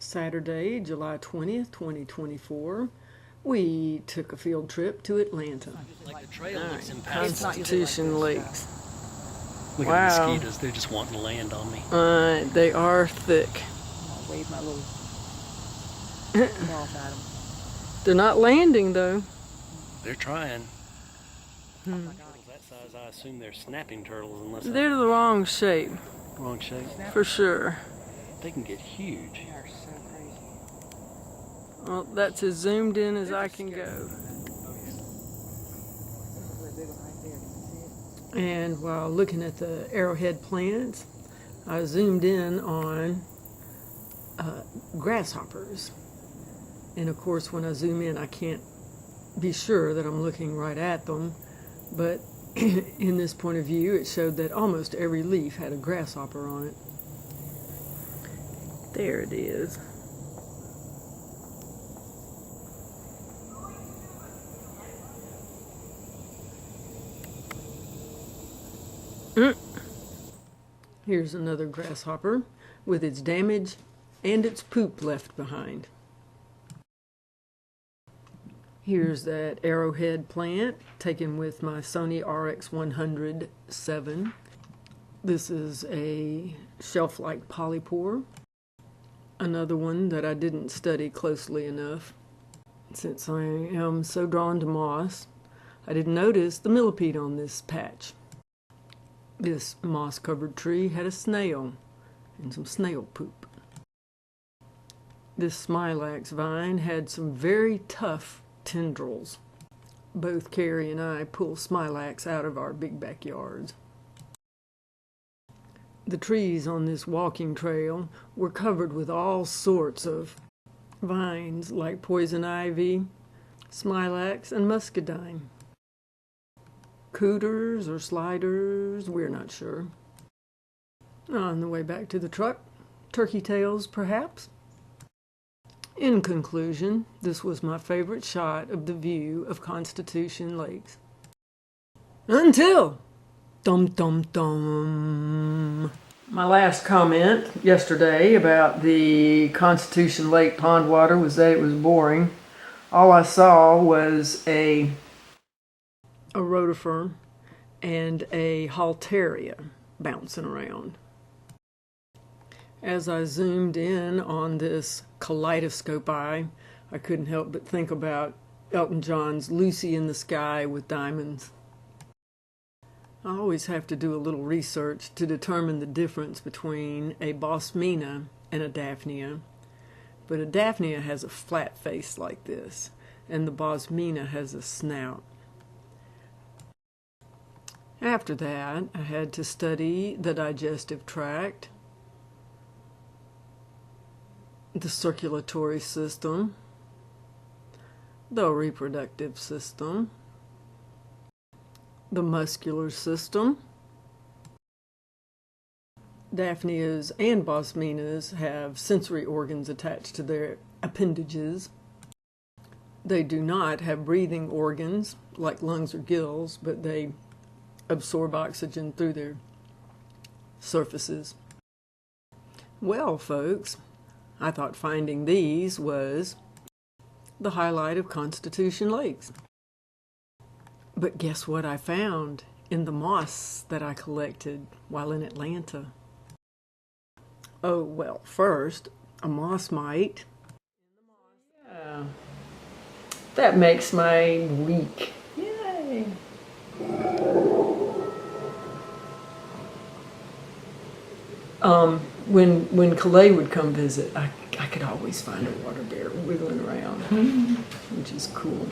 Saturday, July 20th, 2024, we took a field trip to Atlanta. Like the trail looks impassable. Constitution Lakes. Look at the mosquitoes, they're just wanting to land on me. They are thick. I'll wave my little moth at them. They're not landing though. They're trying. Oh my God. That size, I assume they're snapping turtles unless They're the wrong shape. Wrong shape. For sure. They can get huge. They are so crazy. Well, that's as zoomed in as I can go. There's a really big one right there. Can you see it? And while looking at the arrowhead plants, I zoomed in on grasshoppers. And of course, when I zoom in, I can't be sure that I'm looking right at them. But in this point of view, it showed that almost every leaf had a grasshopper on it. There it is. Here's another grasshopper with its damage and its poop left behind. Here's that arrowhead plant taken with my Sony RX100-7. This is a shelf-like polypore. Another one that I didn't study closely enough. Since I am so drawn to moss, I didn't notice the millipede on this patch. This moss-covered tree had a snail and some snail poop. This smilax vine had some very tough tendrils. Both Carrie and I pull smilax out of our big backyards. The trees on this walking trail were covered with all sorts of vines like poison ivy, smilax, and muscadine. Cooters or sliders, we're not sure. On the way back to the truck, turkey tails perhaps. In conclusion, this was my favorite shot of the view of Constitution Lakes. Until dum-dum-dum. My last comment yesterday about the Constitution Lake pond water was that it was boring. All I saw was a rotifer and a halteria bouncing around. As I zoomed in on this kaleidoscope eye, I couldn't help but think about Elton John's Lucy in the Sky with Diamonds. I always have to do a little research to determine the difference between a bosmina and a daphnia. But a daphnia has a flat face like this, and the bosmina has a snout. After that, I had to study the digestive tract, the circulatory system, the reproductive system, the muscular system. Daphnias and bosminas have sensory organs attached to their appendages. They do not have breathing organs like lungs or gills, but they absorb oxygen through their surfaces. Well, folks, I thought finding these was the highlight of Constitution Lakes. But guess what I found in the moss that I collected while in Atlanta? Oh, well, first, a moss mite. Yeah. That makes my week. Yay! When Calais would come visit, I could always find a water bear wiggling around, which is cool.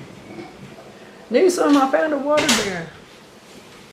Knew some, I found a water bear.